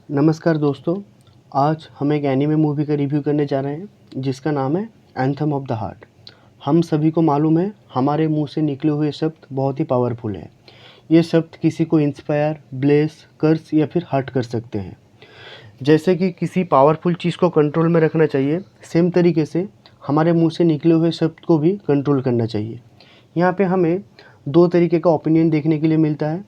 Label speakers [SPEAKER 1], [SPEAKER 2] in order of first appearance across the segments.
[SPEAKER 1] नमस्कार दोस्तों, आज हम एक एनीमे मूवी का रिव्यू करने जा रहे हैं जिसका नाम है एंथम ऑफ द हार्ट। हम सभी को मालूम है हमारे मुंह से निकले हुए शब्द बहुत ही पावरफुल हैं। ये शब्द किसी को इंस्पायर, ब्लेस, कर्स या फिर हर्ट कर सकते हैं। जैसे कि किसी पावरफुल चीज़ को कंट्रोल में रखना चाहिए, सेम तरीके से हमारे मुंह से निकले हुए शब्द को भी कंट्रोल करना चाहिए। यहाँ पे हमें दो तरीके का ओपिनियन देखने के लिए मिलता है।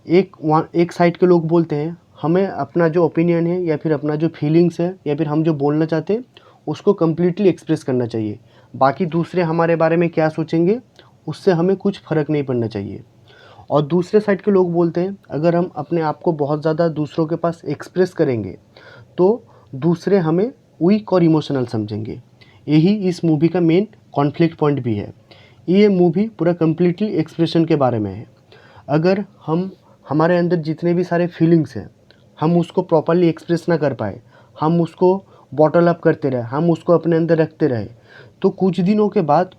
[SPEAKER 1] एक साइड के लोग बोलते हैं हमें अपना जो ओपिनियन है या फिर अपना जो फीलिंग्स है या फिर हम जो बोलना चाहते हैं उसको कम्प्लीटली एक्सप्रेस करना चाहिए। बाकी दूसरे हमारे बारे में क्या सोचेंगे उससे हमें कुछ फ़र्क नहीं पड़ना चाहिए। और दूसरे साइड के लोग बोलते हैं अगर हम अपने आप को बहुत ज़्यादा दूसरों के पास एक्सप्रेस करेंगे तो दूसरे हमें वीक और इमोशनल समझेंगे। यही इस मूवी का मेन कॉन्फ्लिक्ट पॉइंट भी है। ये मूवी पूरा कम्प्लीटली एक्सप्रेशन के बारे में है। अगर हम हमारे अंदर जितने भी सारे फीलिंग्स हैं हम उसको प्रॉपरली एक्सप्रेस ना कर पाए, हम उसको बॉटल अप करते रहे, हम उसको अपने अंदर रखते रहे, तो कुछ दिनों के बाद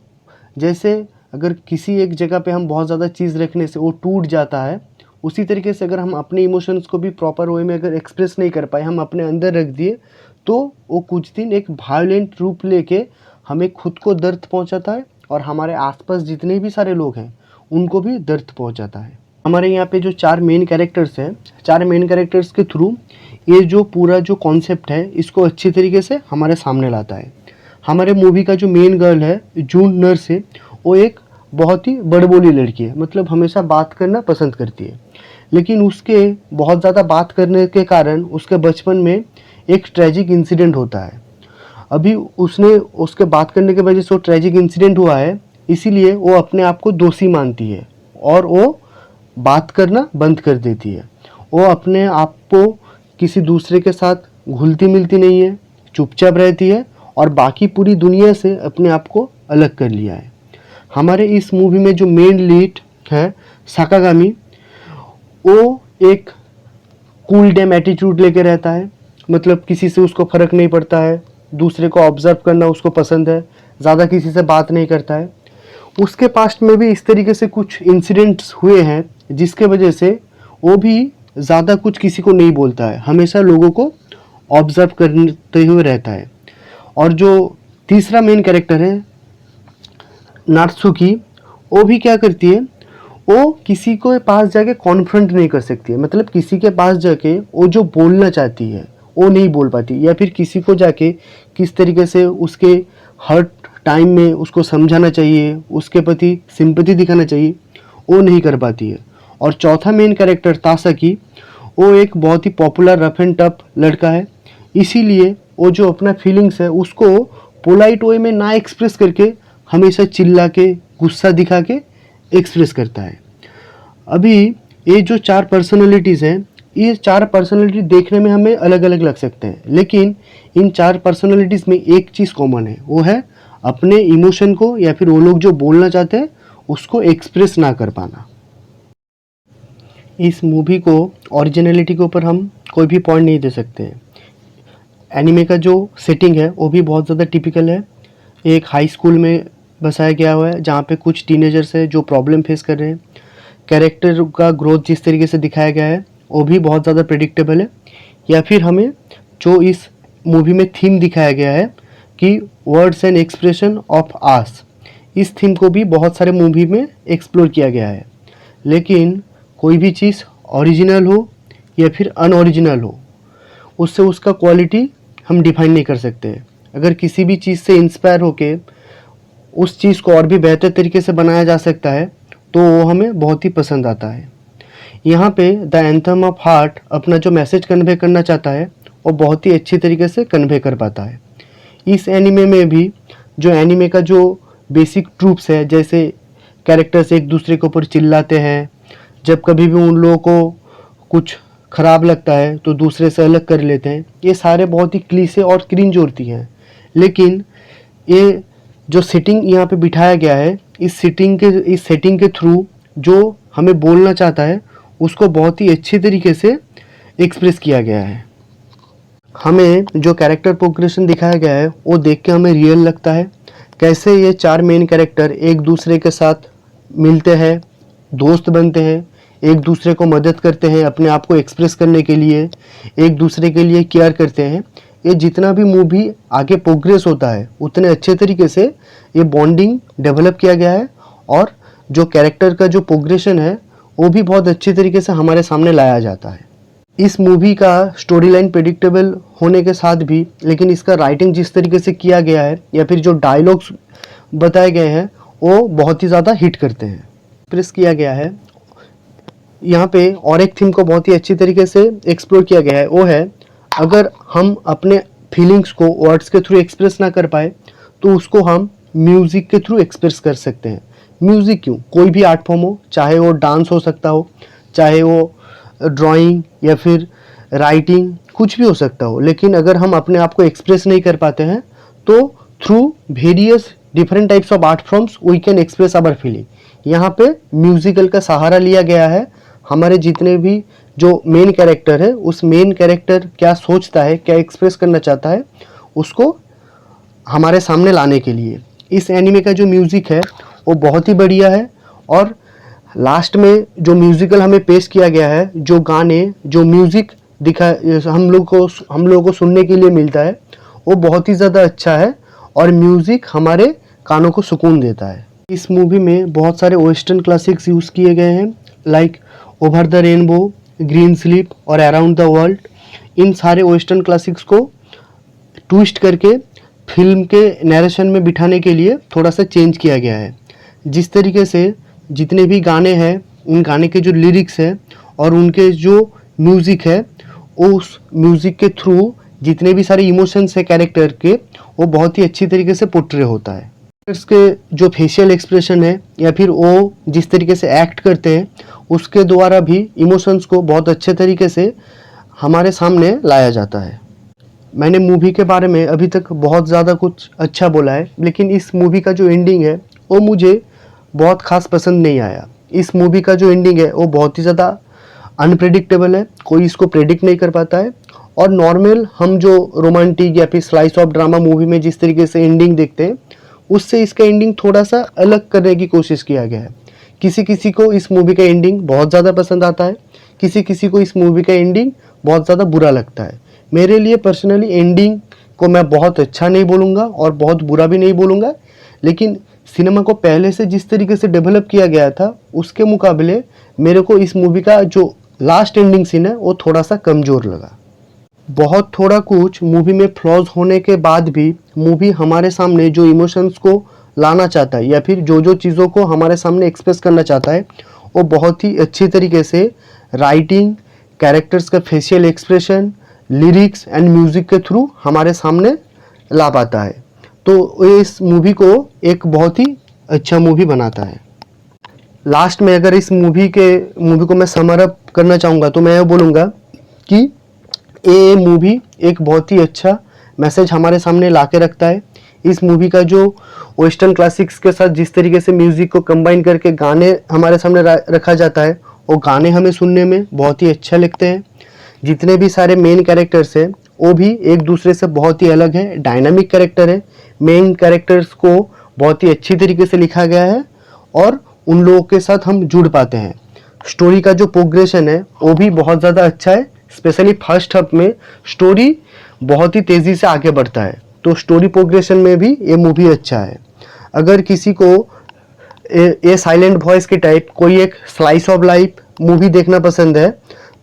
[SPEAKER 1] जैसे अगर किसी एक जगह पे हम बहुत ज़्यादा चीज़ रखने से वो टूट जाता है, उसी तरीके से अगर हम अपने इमोशंस को भी प्रॉपर वे में अगर एक्सप्रेस नहीं कर पाए, हम अपने अंदर रख दिए, तो वो कुछ दिन एक वायलेंट रूप लेके हमें खुद को दर्द पहुंचाता है और हमारे आसपास जितने भी सारे लोग हैं उनको भी दर्द पहुंचाता है। हमारे यहाँ पे जो चार मेन कैरेक्टर्स हैं, चार मेन कैरेक्टर्स के थ्रू ये जो पूरा जो कॉन्सेप्ट है इसको अच्छी तरीके से हमारे सामने लाता है। हमारे मूवी का जो मेन गर्ल है जून नर्स है, वो एक बहुत ही बड़बोली लड़की है, मतलब हमेशा बात करना पसंद करती है। लेकिन उसके बहुत ज़्यादा बात करने के कारण उसके बचपन में एक ट्रेजिक इंसिडेंट होता है। अभी उसके बात करने के वजह से वो ट्रेजिक इंसिडेंट हुआ है, इसीलिए वो अपने आप को दोषी मानती है और वो बात करना बंद कर देती है। वो अपने आप को किसी दूसरे के साथ घुलती मिलती नहीं है, चुपचाप रहती है और बाकी पूरी दुनिया से अपने आप को अलग कर लिया है। हमारे इस मूवी में जो मेन लीड है साकागामी, वो एक कूल डैम एटीट्यूड लेके रहता है, मतलब किसी से उसको फ़र्क नहीं पड़ता है, दूसरे को ऑब्जर्व करना उसको पसंद है, ज़्यादा किसी से बात नहीं करता है। उसके पास्ट में भी इस तरीके से कुछ इंसिडेंट्स हुए हैं जिसके वजह से वो भी ज़्यादा कुछ किसी को नहीं बोलता है, हमेशा लोगों को ऑब्जर्व करते हुए रहता है। और जो तीसरा मेन कैरेक्टर है नात्सुकी, वो भी क्या करती है, वो किसी को पास जाके कॉन्फ्रंट नहीं कर सकती है, मतलब किसी के पास जाके वो जो बोलना चाहती है वो नहीं बोल पाती, या फिर किसी को जाके किस तरीके से उसके हर्ट टाइम में उसको समझाना चाहिए, उसके प्रति सिंपैथी दिखाना चाहिए, वो नहीं कर पाती है। और चौथा मेन कैरेक्टर तासाकी, वो एक बहुत ही पॉपुलर रफ एंड टफ लड़का है, इसीलिए वो जो अपना फीलिंग्स है उसको पोलाइट वे में ना एक्सप्रेस करके हमेशा चिल्ला के गुस्सा दिखा के एक्सप्रेस करता है। अभी ये जो चार पर्सनैलिटीज़ हैं, ये चार पर्सनैलिटी देखने में हमें अलग अलग लग सकते हैं, लेकिन इन चार पर्सनैलिटीज़ में एक चीज़ कॉमन है, वो है अपने इमोशन को या फिर वो लोग जो बोलना चाहते हैं उसको एक्सप्रेस ना कर पाना। इस मूवी को ओरिजिनलिटी के ऊपर हम कोई भी पॉइंट नहीं दे सकते हैं। एनीमे का जो सेटिंग है वो भी बहुत ज़्यादा टिपिकल है। एक हाई स्कूल में बसाया गया हुआ है जहाँ पे कुछ टीनेजर्स है जो प्रॉब्लम फेस कर रहे हैं। कैरेक्टर का ग्रोथ जिस तरीके से दिखाया गया है वो भी बहुत ज़्यादा प्रेडिक्टेबल है। या फिर हमें जो इस मूवी में थीम दिखाया गया है कि words and expression of us, इस थीम को भी बहुत सारे मूवी में एक्सप्लोर किया गया है। लेकिन कोई भी चीज़ ओरिजिनल हो या फिर अनओरिजिनल हो, उससे उसका क्वालिटी हम डिफाइन नहीं कर सकते। अगर किसी भी चीज़ से इंस्पायर होके उस चीज़ को और भी बेहतर तरीके से बनाया जा सकता है तो वो हमें बहुत ही पसंद आता है। यहाँ पे द एंथम ऑफ हार्ट अपना जो मैसेज कन्वे करना चाहता है वो बहुत ही अच्छी तरीके से कन्वे कर पाता है। इस एनीमे में भी जो एनीमे का जो बेसिक ट्रूप्स है, जैसे कैरेक्टर्स एक दूसरे के ऊपर चिल्लाते हैं, जब कभी भी उन लोगों को कुछ ख़राब लगता है तो दूसरे से अलग कर लेते हैं, ये सारे बहुत ही क्लीशे और क्रिंज होती हैं। लेकिन ये जो सेटिंग यहाँ पे बिठाया गया है, इस सेटिंग के थ्रू जो हमें बोलना चाहता है उसको बहुत ही अच्छी तरीके से एक्सप्रेस किया गया है। हमें जो कैरेक्टर प्रोग्रेशन दिखाया गया है वो देख के हमें रियल लगता है, कैसे ये चार मेन कैरेक्टर एक दूसरे के साथ मिलते हैं, दोस्त बनते हैं, एक दूसरे को मदद करते हैं, अपने आप को एक्सप्रेस करने के लिए एक दूसरे के लिए केयर करते हैं। ये जितना भी मूवी आगे प्रोग्रेस होता है उतने अच्छे तरीके से ये बॉन्डिंग डेवलप किया गया है, और जो कैरेक्टर का जो प्रोग्रेशन है वो भी बहुत अच्छे तरीके से हमारे सामने लाया जाता है। इस मूवी का स्टोरी लाइन प्रेडिक्टेबल होने के साथ भी, लेकिन इसका राइटिंग जिस तरीके से किया गया है या फिर जो डायलॉग्स बताए गए हैं वो बहुत ही ज़्यादा हिट करते हैं, एक्सप्रेस किया गया है। यहाँ पे और एक थीम को बहुत ही अच्छी तरीके से एक्सप्लोर किया गया है, वो है अगर हम अपने फीलिंग्स को वर्ड्स के थ्रू एक्सप्रेस ना कर पाए तो उसको हम म्यूज़िक के थ्रू एक्सप्रेस कर सकते हैं। म्यूज़िक क्यों, कोई भी आर्ट फॉर्म हो, चाहे वो डांस हो सकता हो, चाहे वो ड्राइंग या फिर राइटिंग, कुछ भी हो सकता हो, लेकिन अगर हम अपने आप को एक्सप्रेस नहीं कर पाते हैं तो through various different types of art forms we can express our feeling. यहाँ पे म्यूजिकल का सहारा लिया गया है। हमारे जितने भी जो मेन कैरेक्टर है, उस मेन कैरेक्टर क्या सोचता है, क्या एक्सप्रेस करना चाहता है, उसको हमारे सामने लाने के लिए इस एनिमे का जो म्यूज़िक है वो बहुत ही बढ़िया है। और लास्ट में जो म्यूज़िकल हमें पेश किया गया है, जो गाने, जो म्यूज़िक दिखा हम लोगों को सुनने के लिए मिलता है, वो बहुत ही ज़्यादा अच्छा है और म्यूज़िक हमारे कानों को सुकून देता है। इस मूवी में बहुत सारे वेस्टर्न क्लासिक्स यूज़ किए गए हैं, like over the rainbow, green sleep और अराउंड द वर्ल्ड। इन सारे वेस्टर्न क्लासिक्स को ट्विस्ट करके फिल्म के नरेशन में बिठाने के लिए थोड़ा सा चेंज किया गया है। जिस तरीके से जितने भी गाने हैं, उन गाने के जो लिरिक्स है और उनके जो म्यूज़िक है, उस म्यूज़िक के थ्रू जितने भी सारे इमोशंस है कैरेक्टर के, वो बहुत ही अच्छी तरीके से पोर्ट्रे होता है। के जो फेशियल एक्सप्रेशन है या फिर वो जिस तरीके से एक्ट करते हैं, उसके द्वारा भी इमोशंस को बहुत अच्छे तरीके से हमारे सामने लाया जाता है। मैंने मूवी के बारे में अभी तक बहुत ज़्यादा कुछ अच्छा बोला है, लेकिन इस मूवी का जो एंडिंग है वो मुझे बहुत ख़ास पसंद नहीं आया। इस मूवी का जो एंडिंग है वो बहुत ही ज़्यादा अनप्रेडिक्टेबल है, कोई इसको प्रेडिक्ट नहीं कर पाता है। और नॉर्मल हम जो रोमांटिक या फिर स्लाइस ऑफ ड्रामा मूवी में जिस तरीके से एंडिंग देखते हैं, उससे इसका एंडिंग थोड़ा सा अलग करने की कोशिश किया गया है। किसी किसी को इस मूवी का एंडिंग बहुत ज़्यादा पसंद आता है, किसी किसी को इस मूवी का एंडिंग बहुत ज़्यादा बुरा लगता है। मेरे लिए पर्सनली एंडिंग को मैं बहुत अच्छा नहीं बोलूँगा और बहुत बुरा भी नहीं बोलूँगा, लेकिन सिनेमा को पहले से जिस तरीके से डेवलप किया गया था उसके मुकाबले मेरे को इस मूवी का जो लास्ट एंडिंग सीन है वो थोड़ा सा कमज़ोर लगा। बहुत थोड़ा कुछ मूवी में फ्लॉज होने के बाद भी मूवी हमारे सामने जो इमोशंस को लाना चाहता है या फिर जो जो चीज़ों को हमारे सामने एक्सप्रेस करना चाहता है, वो बहुत ही अच्छी तरीके से राइटिंग, कैरेक्टर्स का facial expression, lyrics and music के थ्रू हमारे सामने ला पाता है। तो इस मूवी को एक बहुत ही अच्छा मूवी बनाता है। लास्ट में अगर इस मूवी को मैं समर अप करना चाहूँगा तो मैं ये बोलूँगा कि ये मूवी एक बहुत ही अच्छा मैसेज हमारे सामने ला के रखता है। इस मूवी का जो वेस्टर्न क्लासिक्स के साथ जिस तरीके से म्यूज़िक को कंबाइन करके गाने हमारे सामने रखा जाता है, वो गाने हमें सुनने में बहुत ही अच्छा लगते हैं। जितने भी सारे मेन कैरेक्टर्स हैं वो भी एक दूसरे से बहुत ही अलग है, डायनामिक कैरेक्टर है। मेन कैरेक्टर्स को बहुत ही अच्छी तरीके से लिखा गया है और उन लोगों के साथ हम जुड़ पाते हैं। स्टोरी का जो प्रोग्रेशन है वो भी बहुत ज़्यादा अच्छा है, स्पेशली फर्स्ट हाफ में स्टोरी बहुत ही तेज़ी से आगे बढ़ता है, तो स्टोरी प्रोग्रेशन में भी ये मूवी अच्छा है। अगर किसी को ये साइलेंट वॉइस के टाइप कोई एक स्लाइस ऑफ लाइफ मूवी देखना पसंद है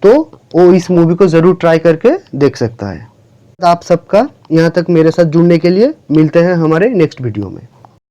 [SPEAKER 1] तो वो इस मूवी को ज़रूर ट्राई करके देख सकता है। आप सबका यहाँ तक मेरे साथ जुड़ने के लिए मिलते हैं हमारे नेक्स्ट वीडियो में।